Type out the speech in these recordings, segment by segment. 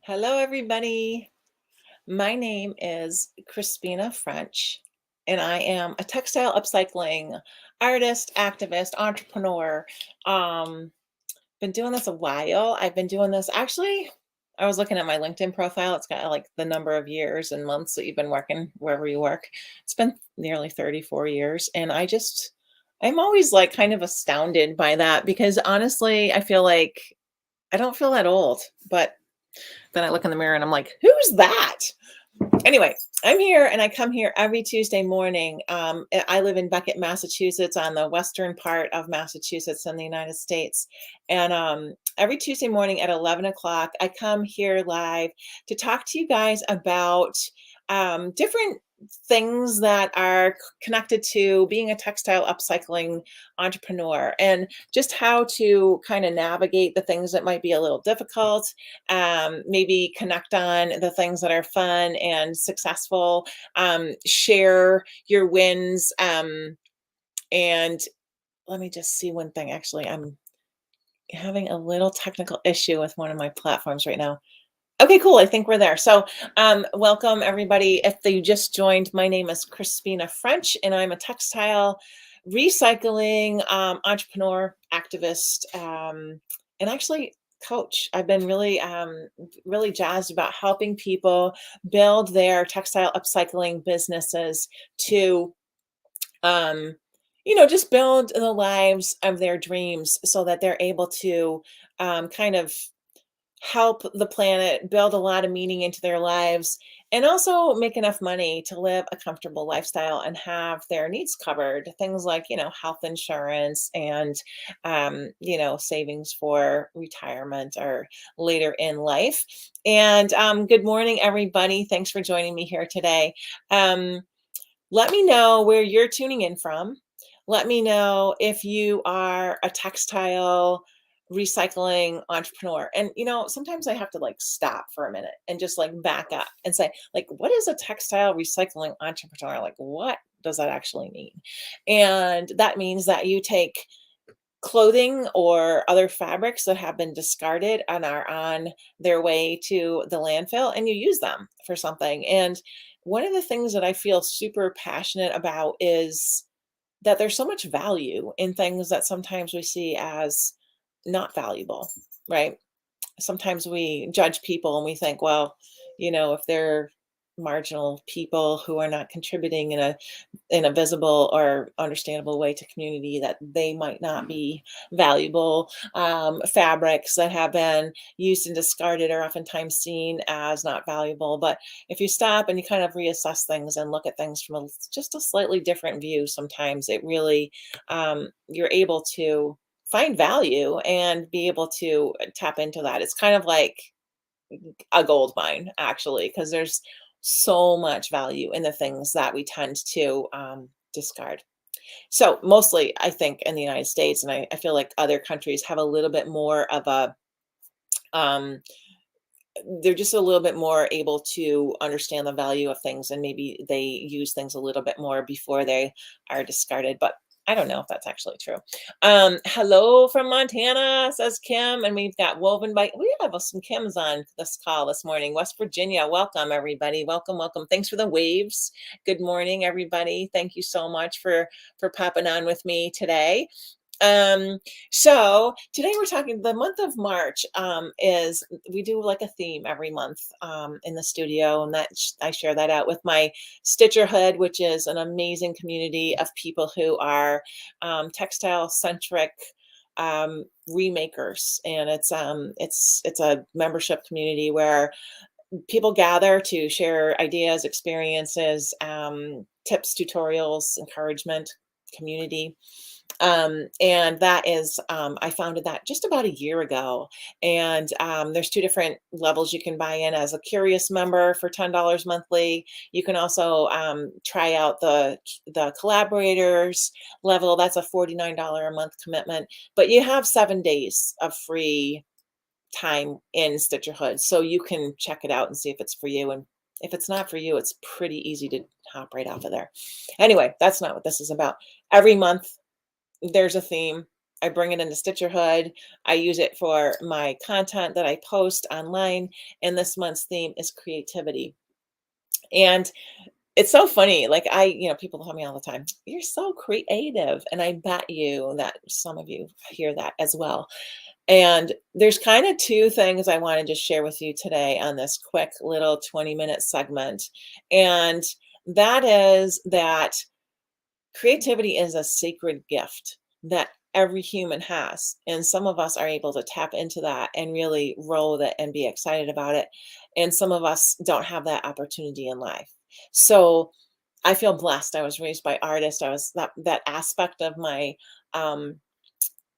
Hello, everybody. My name is Crispina French, and I am a textile upcycling artist, activist, entrepreneur. Um, been doing this a while. I've been doing this actually. I was looking at my LinkedIn profile. It's got like the number of years and months that you've been working wherever you work. It's been nearly 34 years. And I'm always like kind of astounded by that because honestly, I feel like I don't feel that old, but then I look in the mirror and I'm like, who's that? Anyway, I'm here and I come here every Tuesday morning. I live in Beckett, Massachusetts, on the western part of Massachusetts in the United States. And every Tuesday morning at 11 o'clock, I come here live to talk to you guys about different things that are connected to being a textile upcycling entrepreneur and just how to kind of navigate the things that might be a little difficult, maybe connect on the things that are fun and successful, share your wins. And let me just see one thing. Actually, I'm having a little technical issue with one of my platforms right now. Okay, cool. I think we're there. So, welcome everybody. If you just joined, my name is Crispina French, and I'm a textile recycling entrepreneur, activist, and actually coach. I've been really jazzed about helping people build their textile upcycling businesses to, um, just build the lives of their dreams so that they're able to kind of help the planet, build a lot of meaning into their lives, and also make enough money to live a comfortable lifestyle and have their needs covered. Things like, health insurance and, savings for retirement or later in life. And good morning, everybody. Thanks for joining me here today. Um, Let me know where you're tuning in from. Let me know if you are a textile recycling entrepreneur. And sometimes I have to like stop for a minute and just like back up and say, like, what is a textile recycling entrepreneur? Like, what does that actually mean? And that means that you take clothing or other fabrics that have been discarded and are on their way to the landfill and you use them for something. And one of the things that I feel super passionate about is that there's so much value in things that sometimes we see as not valuable, right? Sometimes we judge people and we think, well, if they're marginal people who are not contributing in a visible or understandable way to community, that they might not be valuable. Fabrics that have been used and discarded are oftentimes seen as not valuable. But if you stop and you kind of reassess things and look at things from just a slightly different view, sometimes it really, you're able to find value and be able to tap into that. It's kind of like a gold mine, actually, because there's so much value in the things that we tend to discard. So mostly, I think in the United States, and I feel like other countries have a little bit more of a, um, they're just a little bit more able to understand the value of things, and maybe they use things a little bit more before they are discarded. But I don't know if that's actually true. Hello from Montana, says Kim, and we've got Woven by. We have some Kims on this call this morning. West Virginia, welcome everybody. Welcome, welcome. Thanks for the waves. Good morning, everybody. Thank you so much for popping on with me today. Um, so today we're talking, the month of March is, we do like a theme every month in the studio, and I share that out with my Stitcherhood, which is an amazing community of people who are textile centric remakers. And it's a membership community where people gather to share ideas, experiences, tips, tutorials, encouragement, community. And that is, I founded that just about a year ago. And there's two different levels you can buy in as a curious member for $10 monthly. You can also try out the collaborators level. That's a $49 a month commitment, but you have 7 days of free time in Stitcherhood, so you can check it out and see if it's for you. And if it's not for you, it's pretty easy to hop right off of there. Anyway, that's not what this is about. Every month there's a theme. I bring it into Stitcherhood. I use it for my content that I post online. And this month's theme is creativity. And it's so funny. Like people tell me all the time, you're so creative. And I bet you that some of you hear that as well. And there's kind of two things I want to just share with you today on this quick little 20-minute segment. And that is that creativity is a sacred gift that every human has. And some of us are able to tap into that and really roll with it and be excited about it. And some of us don't have that opportunity in life. So I feel blessed. I was raised by artists. I was that aspect of um,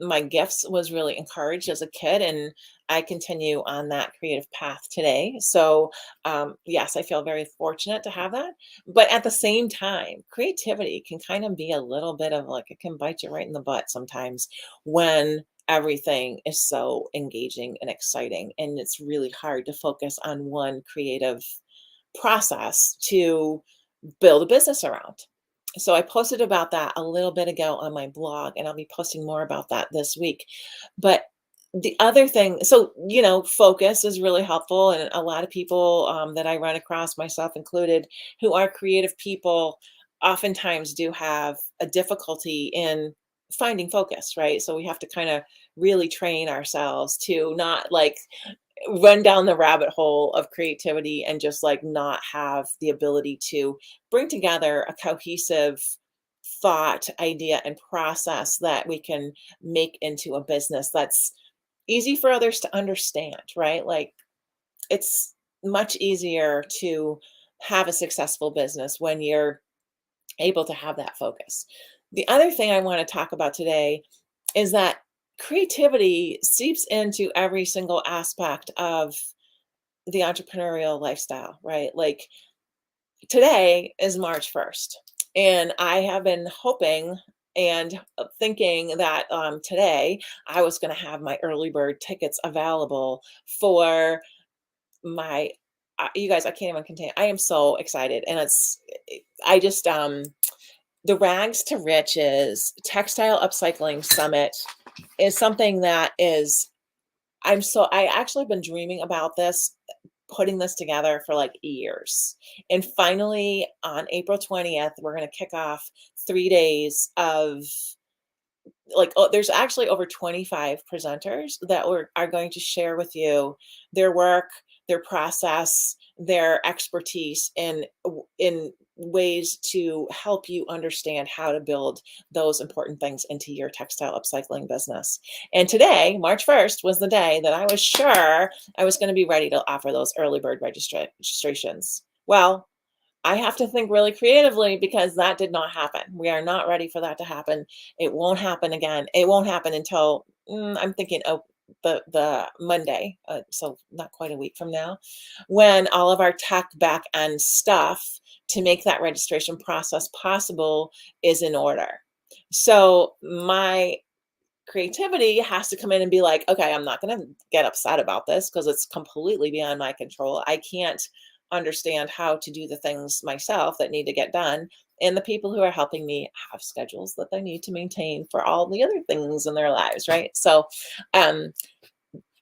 my gifts was really encouraged as a kid, and I continue on that creative path today. So yes, I feel very fortunate to have that, but at the same time, creativity can kind of be a little bit of like, it can bite you right in the butt sometimes when everything is so engaging and exciting, and it's really hard to focus on one creative process to build a business around. So I posted about that a little bit ago on my blog, and I'll be posting more about that this week. But the other thing, so focus is really helpful, and a lot of people that I run across, myself included, who are creative people, oftentimes do have a difficulty in finding focus, right? So we have to kind of really train ourselves to not like run down the rabbit hole of creativity and just like not have the ability to bring together a cohesive thought, idea, and process that we can make into a business that's easy for others to understand, right? Like it's much easier to have a successful business when you're able to have that focus. The other thing I want to talk about today is that creativity seeps into every single aspect of the entrepreneurial lifestyle, right? Like today is March 1st, and I have been hoping and thinking that today I was going to have my early bird tickets available for my. You guys, I can't even contain. I am so excited, and I just the Rags to Riches Textile Upcycling Summit is something that is. I actually been dreaming about this, putting this together for like years. And finally, on April 20th, we're going to kick off 3 days of like, oh, there's actually over 25 presenters that are going to share with you their work, their process, their expertise in ways to help you understand how to build those important things into your textile upcycling business. And today, March 1st, was the day that I was sure I was going to be ready to offer those early bird registrations. Well, I have to think really creatively because that did not happen. We are not ready for that to happen. It won't happen again. It won't happen until I'm thinking, oh, the Monday, so not quite a week from now, when all of our tech back end stuff to make that registration process possible is in order. So my creativity has to come in and be like, okay, I'm not going to get upset about this because it's completely beyond my control. I can't understand how to do the things myself that need to get done. And the people who are helping me have schedules that they need to maintain for all the other things in their lives, right? So,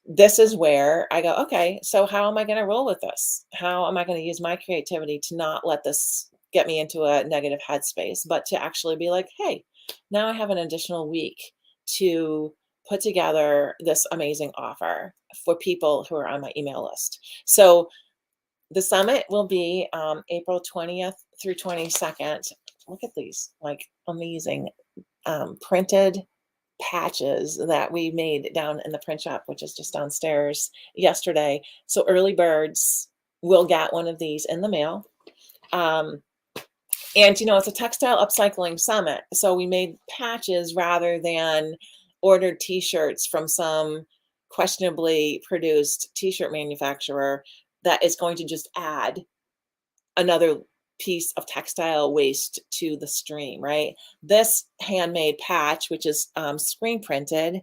this is where I go, okay, so how am I going to roll with this? How am I going to use my creativity to not let this get me into a negative headspace, but to actually be like, hey, now I have an additional week to put together this amazing offer for people who are on my email list. So the summit will be April 20th through 22nd. Look at these like amazing printed patches that we made down in the print shop, which is just downstairs yesterday. So early birds will get one of these in the mail. And it's a textile upcycling summit. So we made patches rather than ordered t-shirts from some questionably produced t-shirt manufacturer that is going to just add another piece of textile waste to the stream, right? This handmade patch, which is screen printed,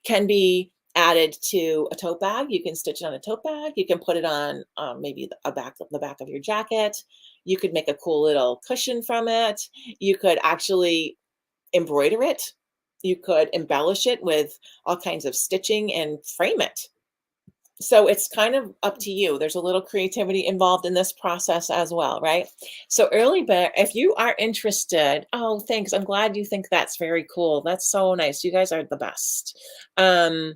can be added to a tote bag. You can stitch it on a tote bag. You can put it on maybe the back of your jacket. You could make a cool little cushion from it. You could actually embroider it You could embellish it with all kinds of stitching and frame it. So it's kind of up to you. There's a little creativity involved in this process as well, right? So early bird, if you are interested, oh, thanks. I'm glad you think that's very cool. That's so nice. You guys are the best. Um,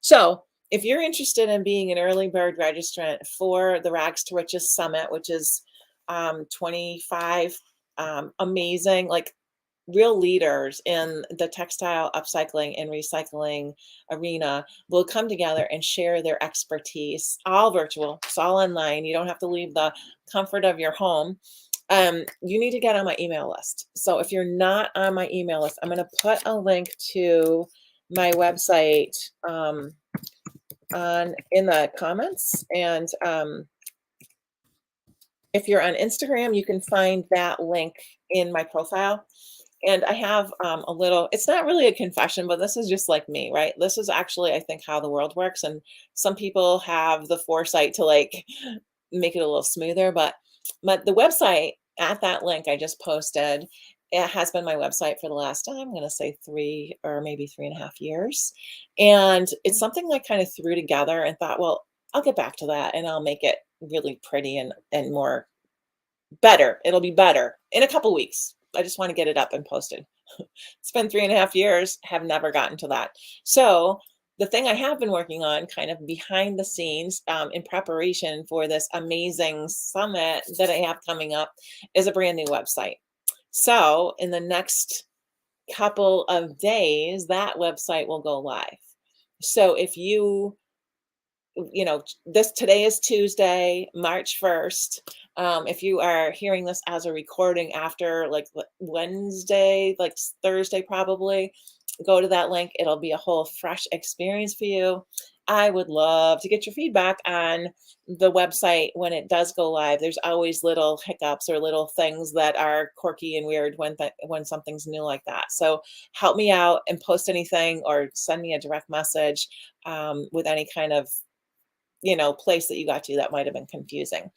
so if you're interested in being an early bird registrant for the Rags to Riches Summit, which is 25 amazing, like real leaders in the textile upcycling and recycling arena will come together and share their expertise, all virtual, it's all online. You don't have to leave the comfort of your home. You need to get on my email list. So if you're not on my email list, I'm going to put a link to my website on in the comments. And if you're on Instagram, you can find that link in my profile. And I have a little, it's not really a confession, but this is just like me, right? This is actually, I think, how the world works. And some people have the foresight to like make it a little smoother. But the website at that link I just posted, it has been my website for the last, I'm going to say 3 or maybe 3.5 years. And it's something I kind of threw together and thought, well, I'll get back to that and I'll make it really pretty and more better. It'll be better in a couple weeks. I just want to get it up and posted. It's been 3.5 years, have never gotten to that. So the thing I have been working on kind of behind the scenes in preparation for this amazing summit that I have coming up is a brand new website. So in the next couple of days, that website will go live. So if this today is Tuesday, March 1st. If you are hearing this as a recording after like Wednesday, like Thursday, probably go to that link. It'll be a whole fresh experience for you. I would love to get your feedback on the website when it does go live. There's always little hiccups or little things that are quirky and weird when something's new like that. So help me out and post anything or send me a direct message with any kind of place that you got to that might have been confusing.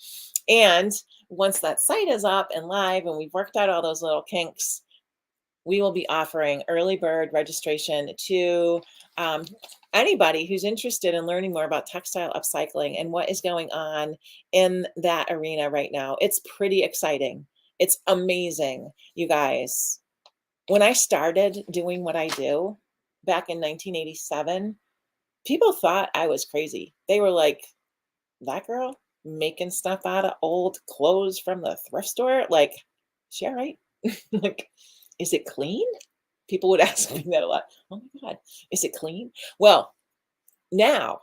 And once that site is up and live and we've worked out all those little kinks, we will be offering early bird registration to anybody who's interested in learning more about textile upcycling and what is going on in that arena right now. It's pretty exciting. It's amazing, you guys. When I started doing what I do back in 1987, people thought I was crazy. They were like, that girl making stuff out of old clothes from the thrift store? Like, is she all right? Like, is it clean? People would ask me that a lot. Oh my God, is it clean? Well, now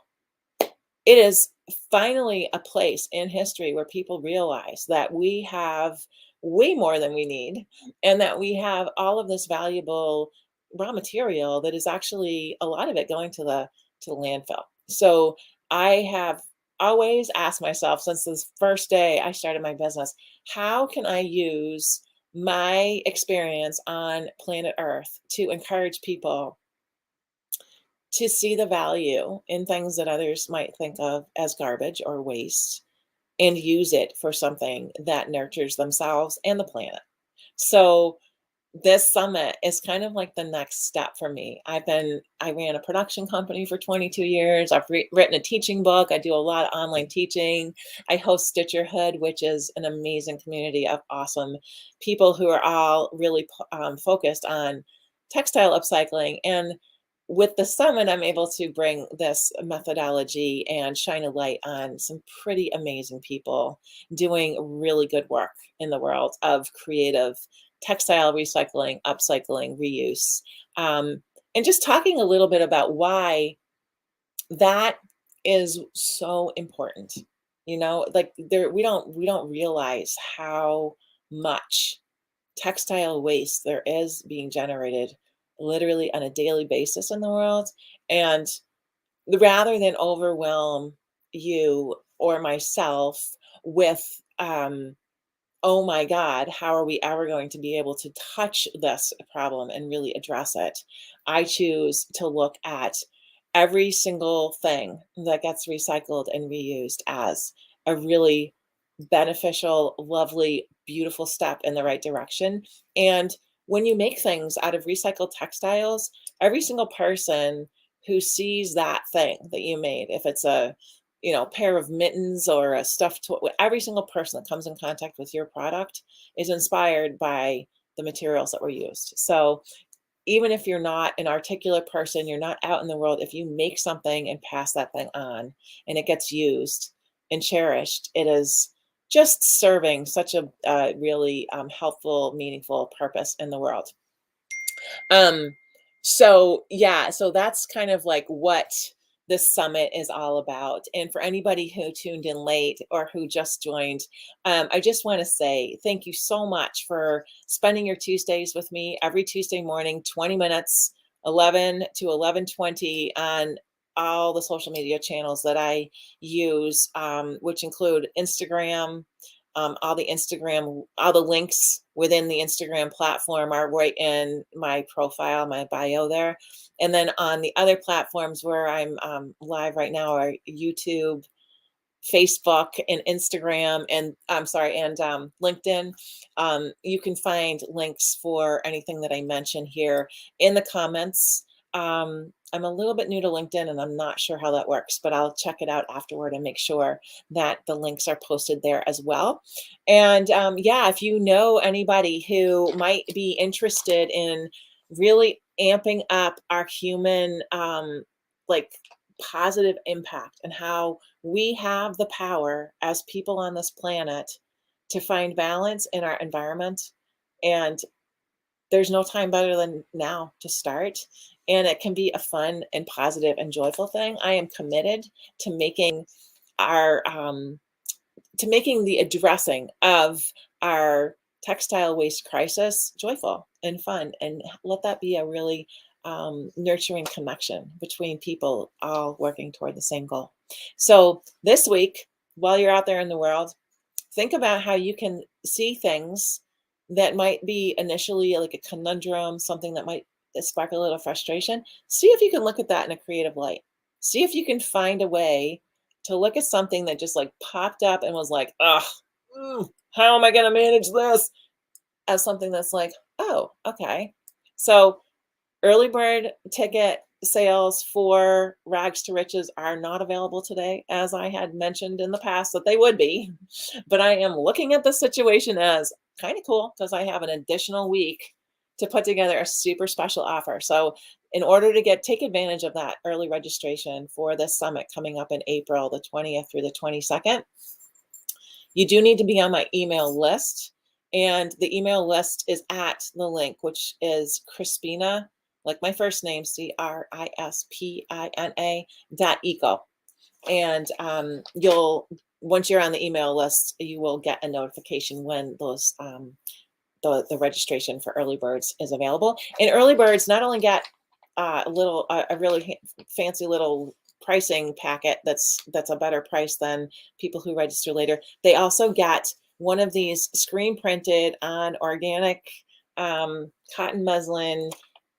it is finally a place in history where people realize that we have way more than we need and that we have all of this valuable raw material that is actually a lot of it going to the landfill. So I have always asked myself since this first day I started my business, how can I use my experience on planet Earth to encourage people to see the value in things that others might think of as garbage or waste and use it for something that nurtures themselves and the planet. So this summit is kind of like the next step for me. I ran a production company for 22 years. I've written a teaching book. I do a lot of online teaching. I host Stitcherhood, which is an amazing community of awesome people who are all really focused on textile upcycling. And with the summit, I'm able to bring this methodology and shine a light on some pretty amazing people doing really good work in the world of creative textile recycling, upcycling, reuse, and just talking a little bit about why that is so important. Like we don't realize how much textile waste there is being generated literally on a daily basis in the world. And rather than overwhelm you or myself with oh my God, how are we ever going to be able to touch this problem and really address it? I choose to look at every single thing that gets recycled and reused as a really beneficial, lovely, beautiful step in the right direction. And when you make things out of recycled textiles, every single person who sees that thing that you made, if it's a, pair of mittens or a stuffed toy, every single person that comes in contact with your product is inspired by the materials that were used. So even if you're not an articulate person, you're not out in the world, if you make something and pass that thing on and it gets used and cherished, it is just serving such a really helpful, meaningful purpose in the world. Um, so yeah, so that's kind of like what this summit is all about. And for anybody who tuned in late or who just joined, I just want to say thank you so much for spending your Tuesdays with me every Tuesday morning, 20 minutes, 11 to 11:20 on all the social media channels that I use, which include Instagram, all the links within the Instagram platform are right in my profile, my bio there. And then on the other platforms where I'm live right now are YouTube, Facebook, and Instagram, and I'm sorry, and LinkedIn. You can find links for anything that I mention here in the comments. I'm a little bit new to LinkedIn and I'm not sure how that works, but I'll check it out afterward and make sure that the links are posted there as well. And yeah, if you know anybody who might be interested in really amping up our human like positive impact and how we have the power as people on this planet to find balance in our environment. And there's no time better than now to start. And it can be a fun and positive and joyful thing. I am committed to making our to making the addressing of our textile waste crisis joyful and fun, and let that be a really nurturing connection between people all working toward the same goal. So this week, while you're out there in the world, think about how you can see things that might be initially like a conundrum, something that might spark a little frustration. See if you can look at that in a creative light. See if you can find a way to look at something that just like popped up and was like, ugh, how am I going to manage this? As something that's like, oh, okay. So early bird ticket sales for Rags to Riches are not available today, as I had mentioned in the past that they would be. But I am looking at the situation as kind of cool because I have an additional week to put together a super special offer. So in order to take advantage of that early registration for this summit coming up in April, the 20th through the 22nd, you do need to be on my email list. And the email list is at the link, which is Crispina, like my first name, Crispina.eco. And once you're on the email list, you will get a notification when those the registration for early birds is available. And early birds not only get a really fancy little pricing packet that's a better price than people who register later. They also get one of these screen printed on organic cotton muslin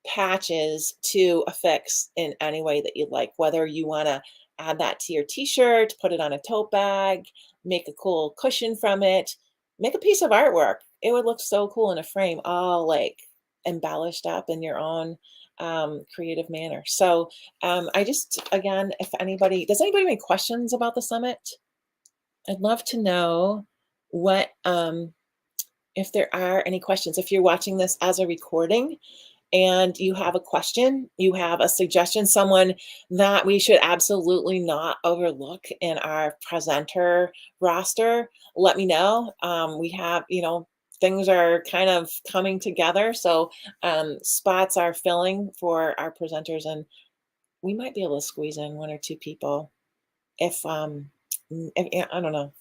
patches to affix in any way that you like, whether you want to add that to your t-shirt, put it on a tote bag, make a cool cushion from it, make a piece of artwork. It would look so cool in a frame, all like embellished up in your own creative manner. So I just, again, if anybody, does anybody have any questions about the summit? I'd love to know what, if there are any questions. If you're watching this as a recording and you have a question, you have a suggestion, someone that we should absolutely not overlook in our presenter roster, let me know. We have, things are kind of coming together. So spots are filling for our presenters, and we might be able to squeeze in one or two people if I don't know.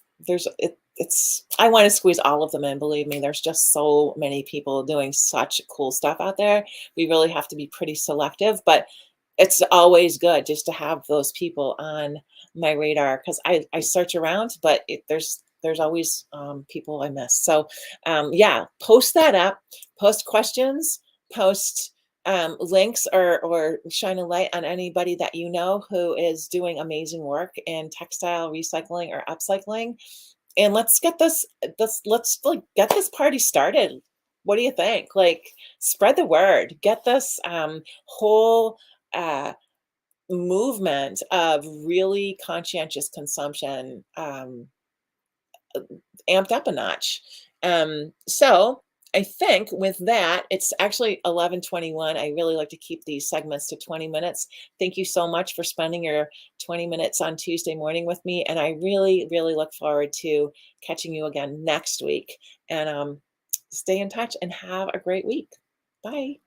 It's I want to squeeze all of them in. Believe me, there's just so many people doing such cool stuff out there. We really have to be pretty selective, but it's always good just to have those people on my radar because I search around, but there's always people I miss. So yeah, post that up, post questions, post links, or shine a light on anybody that you know who is doing amazing work in textile recycling or upcycling. And let's get this let's like get this party started. What do you think? Like, spread the word. Get this whole uh, movement of really conscientious consumption amped up a notch. So I think with that, it's actually 11:21. I really like to keep these segments to 20 minutes. Thank you so much for spending your 20 minutes on Tuesday morning with me. And I really, really look forward to catching you again next week. And stay in touch and have a great week. Bye.